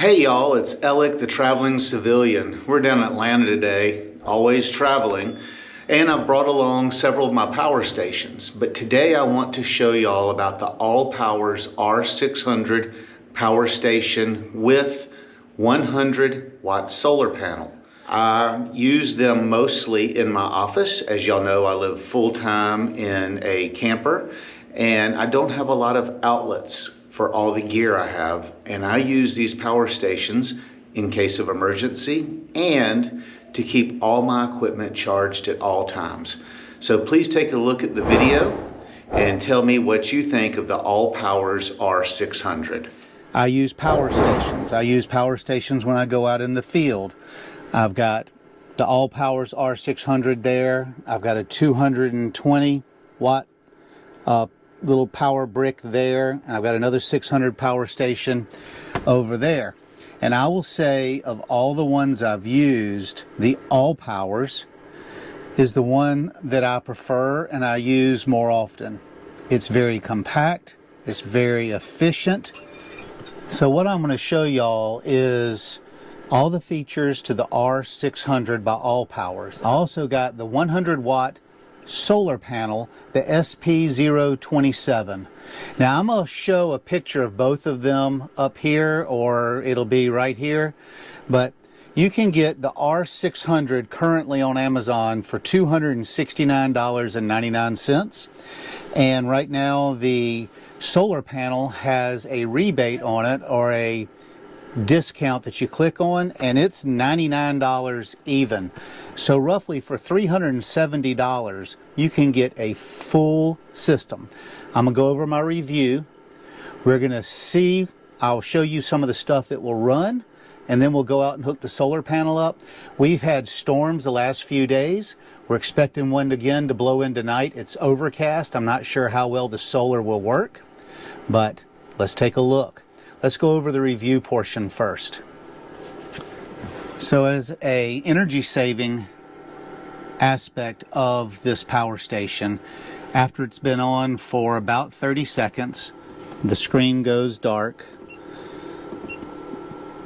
Hey y'all, it's Alec the Traveling Civilian. We're down in Atlanta today, always traveling, and I've brought along several of my power stations. But today I want to show y'all about the ALLPOWERS R600 power station with 100 watt solar panel. I use them mostly in my office. As y'all know, I live full-time in a camper and I don't have a lot of outlets for all the gear I have, and I use these power stations in case of emergency and to keep all my equipment charged at all times. So please take a look at the video and tell me what you think of the ALLPOWERS R600. I use power stations. I use power stations when I go out in the field. I've got the ALLPOWERS R600 there. I've got a 220 watt little power brick there, and I've got another 600 power station over there. And I will say, of all the ones I've used, the ALLPOWERS is the one that I prefer and I use more often. It's very compact, it's very efficient. So what I'm going to show y'all is all the features to the R600 by ALLPOWERS. I also got the 100 watt solar panel, the SP027. Now I'm going to show a picture of both of them up here, or it'll be right here, but you can get the R600 currently on Amazon for $269.99, and right now the solar panel has a rebate on it, or a discount that you click on, and it's $99 even. So roughly for $370 you can get a full system. I'm gonna go over my review. We're gonna see, I'll show you some of the stuff it will run, and then we'll go out and hook the solar panel up. We've had storms the last few days. We're expecting one again to blow in tonight. It's overcast. I'm not sure how well the solar will work, but let's take a look. Let's go over the review portion first. So as a energy saving aspect of this power station, after it's been on for about 30 seconds, the screen goes dark.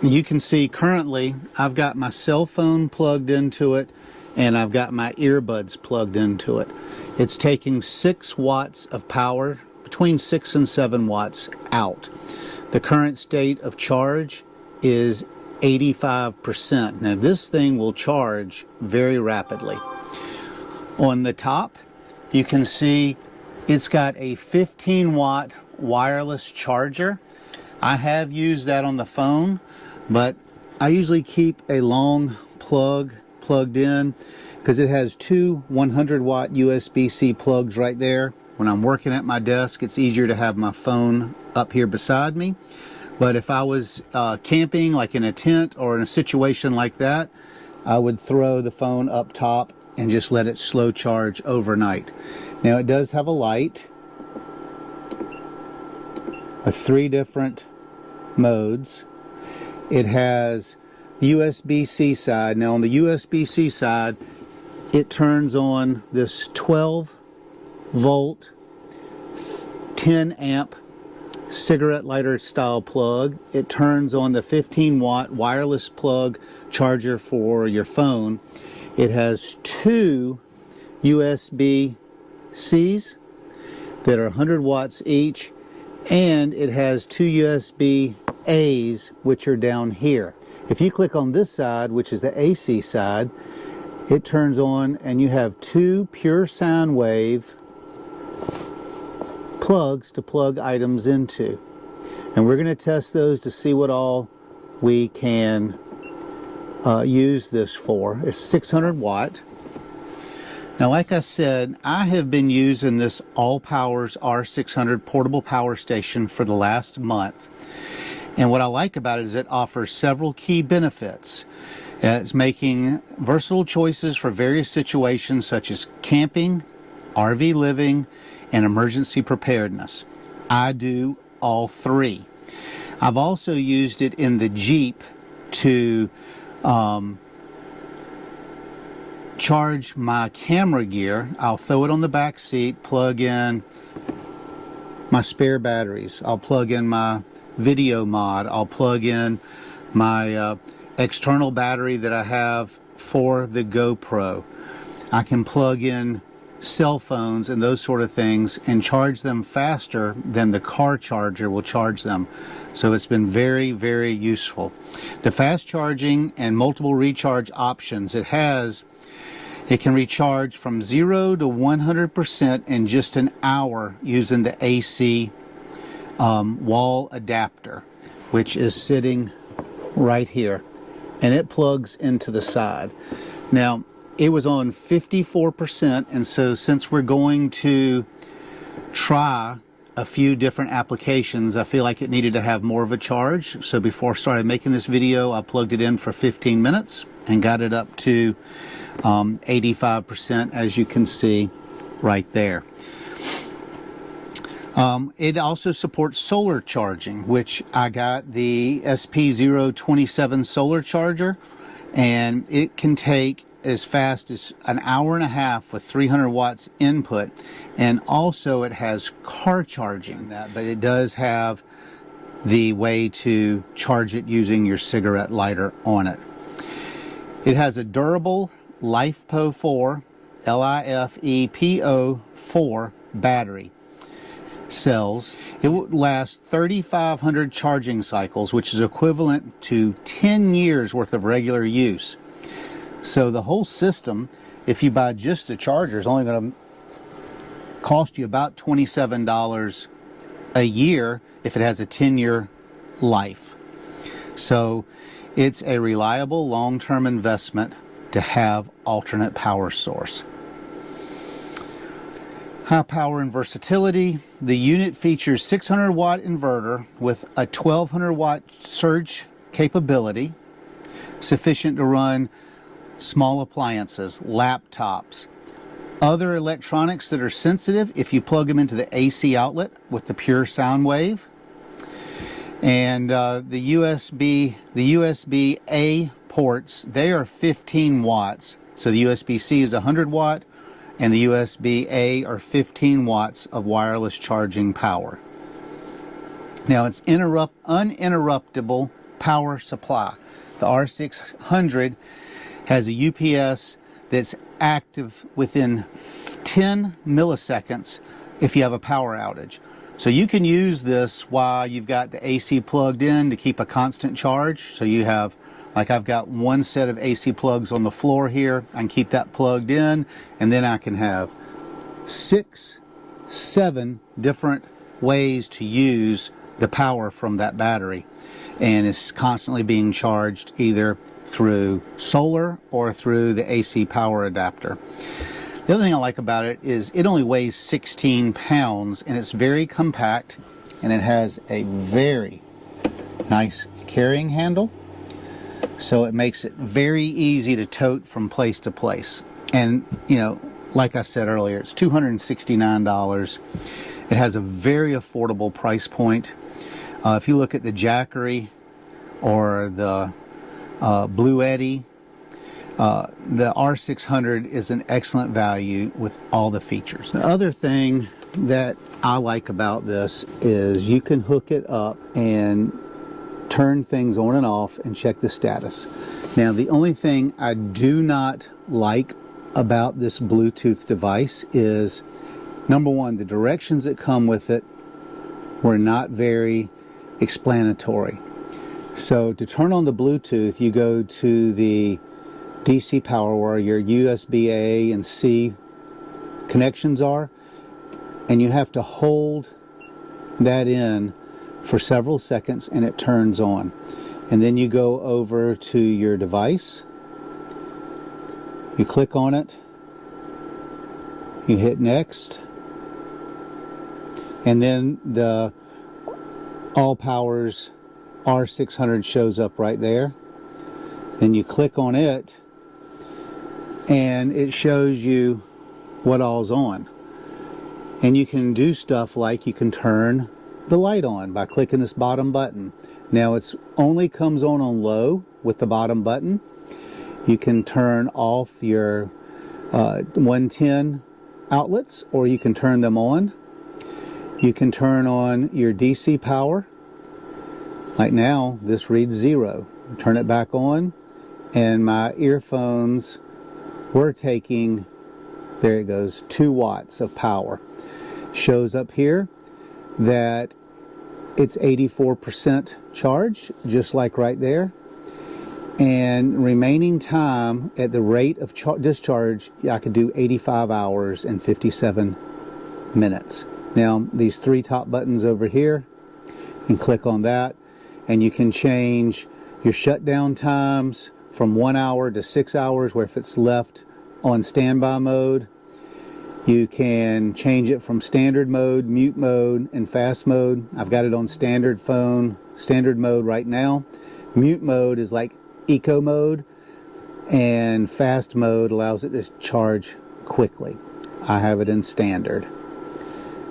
You can see currently I've got my cell phone plugged into it and I've got my earbuds plugged into it. It's taking 6 watts of power, between 6 and 7 watts out. The current state of charge is 85%. Now this thing will charge very rapidly. On the top, you can see it's got a 15 watt wireless charger. I have used that on the phone, but I usually keep a long plug plugged in because it has 2 100 watt USB-C plugs right there. When I'm working at my desk, it's easier to have my phone up here beside me. But if I was camping, like in a tent or in a situation like that, I would throw the phone up top and just let it slow charge overnight. Now it does have a light with 3 different modes. It has the USB-C side. Now on the USB-C side, it turns on this 12 volt 10 amp cigarette lighter style plug. It turns on the 15 watt wireless plug charger for your phone. It has 2 USB-Cs that are 100 watts each, and it has 2 USB-As which are down here. If you click on this side, which is the AC side, it turns on and you have 2 pure sound wave plugs to plug items into, and we're going to test those to see what all we can use this for. It's 600 watt. Now like I said, I have been using this ALLPOWERS R600 portable power station for the last month, and what I like about it is it offers several key benefits. It's making versatile choices for various situations such as camping, RV living, and emergency preparedness. I do all 3. I've also used it in the Jeep to charge my camera gear. I'll throw it on the back seat, plug in my spare batteries. I'll plug in my video mod. I'll plug in my external battery that I have for the GoPro. I can plug in cell phones and those sort of things and charge them faster than the car charger will charge them. So it's been very, very useful. The fast charging and multiple recharge options it has, it can recharge from 0 to 100% in just an hour using the AC wall adapter, which is sitting right here, and it plugs into the side. Now, it was on 54%, and so since we're going to try a few different applications, I feel like it needed to have more of a charge. So before I started making this video, I plugged it in for 15 minutes and got it up to 85%, as you can see right there. It also supports solar charging, which I got the SP027 solar charger, and it can take as fast as an hour and a half with 300 watts input, and also it has car charging, but it does have the way to charge it using your cigarette lighter on it. It has a durable LiFePO4 LiFePO4 battery cells. It will last 3,500 charging cycles, which is equivalent to 10 years worth of regular use. So the whole system, if you buy just the charger, is only going to cost you about $27 a year if it has a 10-year life. So it's a reliable long-term investment to have alternate power source. High power and versatility. The unit features 600 watt inverter with a 1200 watt surge capability, sufficient to run small appliances, laptops, other electronics that are sensitive if you plug them into the AC outlet with the pure sound wave. And the USB-A ports, they are 15 watts. So the USB-C is 100 watt and the USB-A are 15 watts of wireless charging power. Now it's uninterruptible power supply. The R600 has a UPS that's active within 10 milliseconds if you have a power outage. So you can use this while you've got the AC plugged in to keep a constant charge. So you have, like I've got one set of AC plugs on the floor here. I can keep that plugged in, and then I can have 6, 7 different ways to use the power from that battery. And it's constantly being charged either through solar or through the AC power adapter. The other thing I like about it is it only weighs 16 pounds and it's very compact, and it has a very nice carrying handle, so it makes it very easy to tote from place to place. And you know, like I said earlier, it's $269. It has a very affordable price point. If you look at the Jackery or the Blue Eddy, the R600 is an excellent value with all the features. The other thing that I like about this is you can hook it up and turn things on and off and check the status. Now, the only thing I do not like about this Bluetooth device is, number one, the directions that come with it were not very explanatory. So to turn on the Bluetooth, you go to the DC power where your USB-A and C connections are, and you have to hold that in for several seconds and it turns on. And then you go over to your device, you click on it, you hit next, and then the ALLPOWERS R600 shows up right there. Then you click on it and it shows you what all's on. And you can do stuff like you can turn the light on by clicking this bottom button. Now it's only comes on low with the bottom button. You can turn off your 110 outlets, or you can turn them on. You can turn on your DC power. Like now, this reads 0. turn it back on, and my earphones were taking, there it goes, 2 watts of power. Shows up here that it's 84% charged, just like right there. And remaining time at the rate of discharge, I could do 85 hours and 57 minutes. Now, these 3 top buttons over here, you can click on that, and you can change your shutdown times from 1 hour to 6 hours, where if it's left on standby mode. You can change it from standard mode, mute mode, and fast mode. I've got it on standard mode right now. Mute mode is like eco mode, and fast mode allows it to charge quickly. I have it in standard.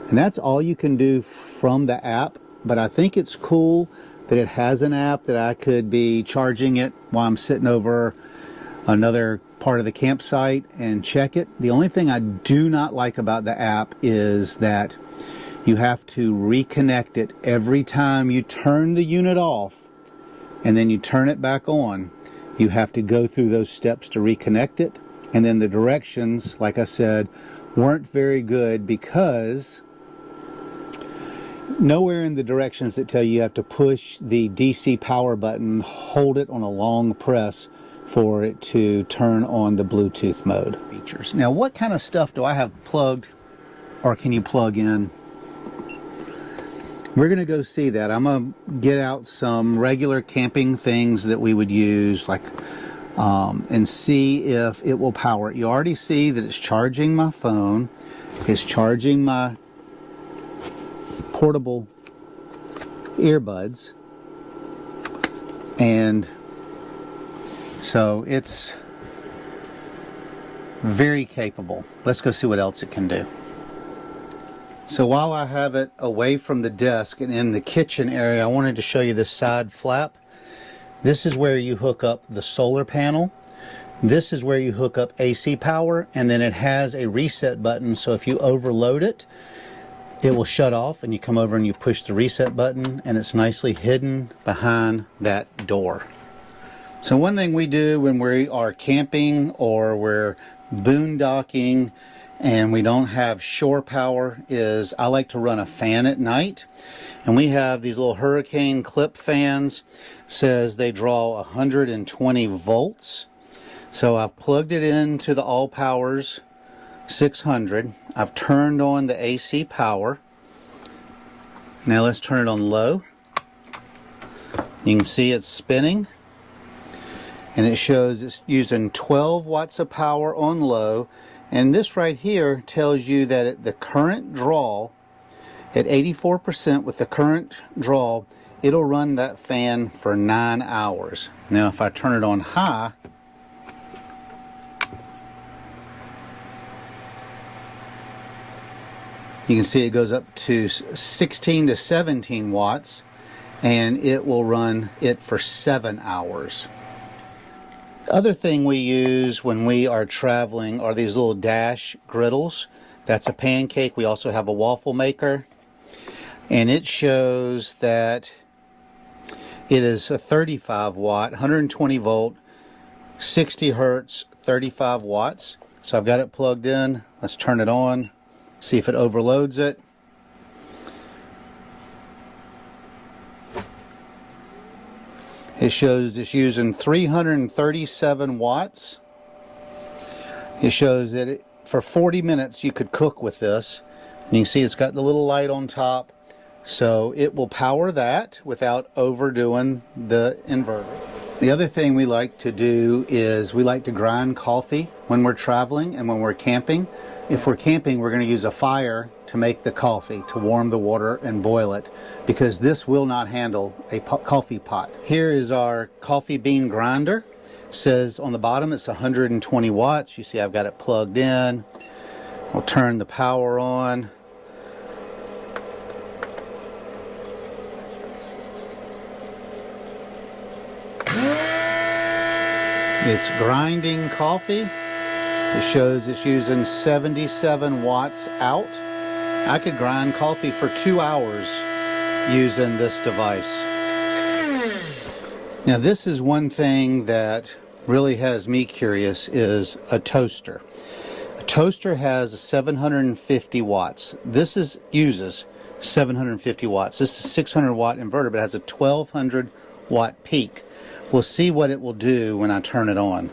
And that's all you can do from the app, but I think it's cool that it has an app that I could be charging it while I'm sitting over another part of the campsite and check it. The only thing I do not like about the app is that you have to reconnect it every time you turn the unit off and then you turn it back on. You have to go through those steps to reconnect it. And then the directions, like I said, weren't very good, because nowhere in the directions that tell you have to push the DC power button, hold it on a long press for it to turn on the Bluetooth mode features. Now, what kind of stuff do I have plugged, or can you plug in? We're going to go see that. I'm going to get out some regular camping things that we would use, like, and see if it will power it. You already see that it's charging my phone, it's charging my portable earbuds, and so it's very capable. Let's go see what else it can do. So while I have it away from the desk and in the kitchen area, I wanted to show you this side flap. This is where you hook up the solar panel. This is where you hook up AC power, and then it has a reset button, so if you overload it, it will shut off, and you come over and you push the reset button, and it's nicely hidden behind that door. So one thing we do when we are camping or we're boondocking and we don't have shore power is I like to run a fan at night. And we have these little hurricane clip fans. Says they draw 120 volts. So I've plugged it into the ALLPOWERS 600. I've turned on the AC power. Now let's turn it on low. You can see it's spinning. And it shows it's using 12 watts of power on low. And this right here tells you that at the current draw, at 84% with the current draw, it'll run that fan for 9 hours. Now if I turn it on high, you can see it goes up to 16 to 17 watts, and it will run it for 7 hours. The other thing we use when we are traveling are these little dash griddles. That's a pancake. We also have a waffle maker. And it shows that it is a 35 watt, 120 volt, 60 hertz, 35 watts. So I've got it plugged in. Let's turn it on, see if it overloads it. It shows it's using 337 watts. It shows that for 40 minutes you could cook with this. And you can see it's got the little light on top. So it will power that without overdoing the inverter. The other thing we like to do is we like to grind coffee when we're traveling and when we're camping. If we're camping, we're going to use a fire to make the coffee, to warm the water and boil it, because this will not handle a coffee pot. Here is our coffee bean grinder. It says on the bottom it's 120 watts. You see I've got it plugged in. I'll turn the power on. It's grinding coffee. It shows it's using 77 watts out. I could grind coffee for 2 hours using this device. Now this is one thing that really has me curious, is a toaster. A toaster has 750 watts. This uses 750 watts. This is a 600 watt inverter, but it has a 1200 watt peak. We'll see what it will do when I turn it on.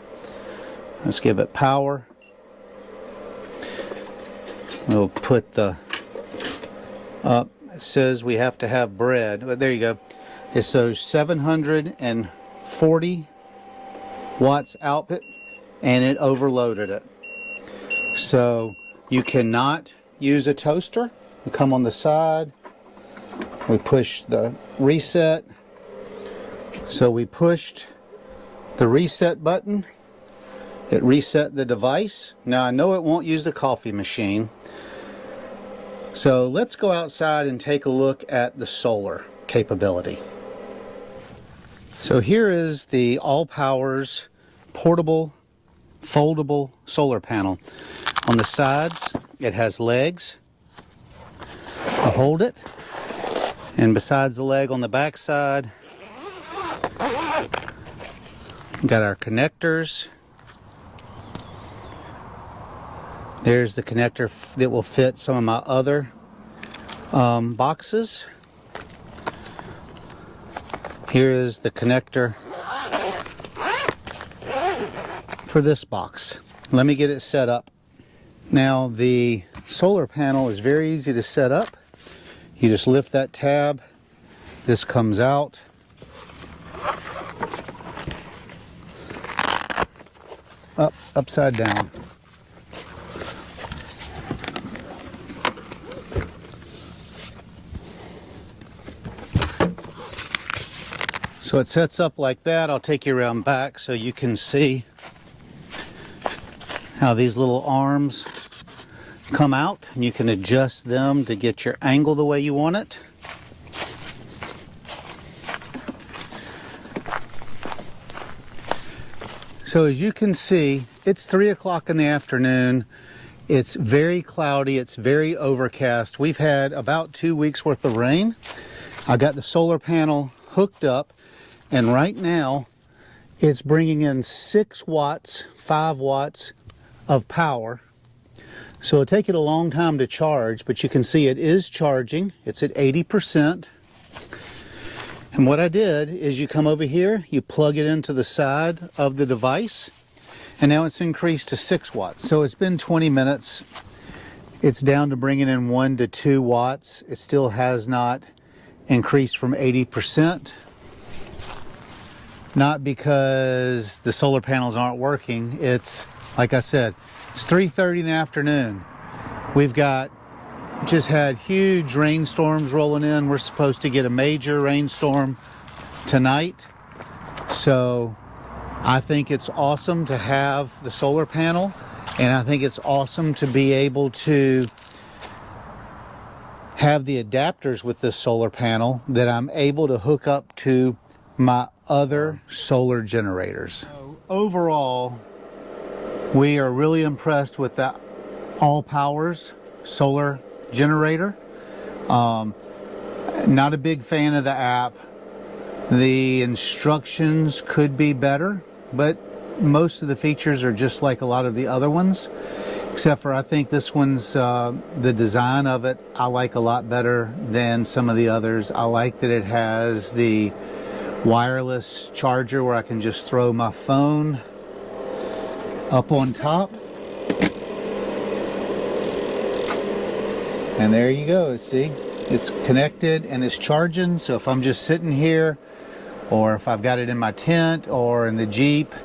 Let's give it power. We'll put the up. It says we have to have bread, but there you go. It shows 740 watts output, and it overloaded it. So you cannot use a toaster. We come on the side, we push the reset. So we pushed the reset button. It reset the device. Now I know it won't use the coffee machine. So let's go outside and take a look at the solar capability. So here is the ALLPOWERS portable, foldable solar panel. On the sides, it has legs to hold it. And besides the leg on the back side, we've got our connectors. There's the connector that will fit some of my other boxes. Here is the connector for this box. Let me get it set up. Now the solar panel is very easy to set up. You just lift that tab. This comes out. Upside down. So it sets up like that. I'll take you around back so you can see how these little arms come out, and you can adjust them to get your angle the way you want it. So as you can see, it's 3 o'clock in the afternoon. It's very cloudy, it's very overcast. We've had about 2 weeks worth of rain. I got the solar panel hooked up, and right now it's bringing in 6 watts, 5 watts of power. So it'll take it a long time to charge, but you can see it is charging. It's at 80%. And what I did is you come over here, you plug it into the side of the device, and now it's increased to 6 watts. So it's been 20 minutes. It's down to bringing in 1 to 2 watts. It still has not increased from 80%. Not because the solar panels aren't working. It's, like I said, it's 3:30 in the afternoon. We've just had huge rainstorms rolling in. We're supposed to get a major rainstorm tonight. So I think it's awesome to have the solar panel, and I think it's awesome to be able to have the adapters with this solar panel that I'm able to hook up to my other solar generators. So overall, we are really impressed with the ALLPOWERS solar generator. Not a big fan of the app. The instructions could be better, but most of the features are just like a lot of the other ones, except for I think this one's, the design of it, I like a lot better than some of the others. I like that it has the wireless charger where I can just throw my phone up on top. And there you go, see? It's connected and it's charging, so if I'm just sitting here, or if I've got it in my tent or in the Jeep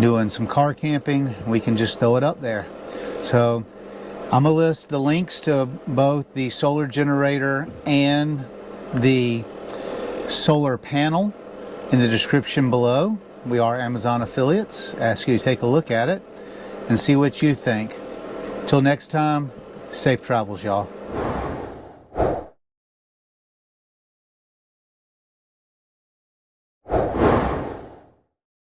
doing some car camping, we can just throw it up there. So I'm gonna list the links to both the solar generator and the solar panel in the description below. We are Amazon affiliates. Ask you to take a look at it and see what you think. Till next time, safe travels, y'all.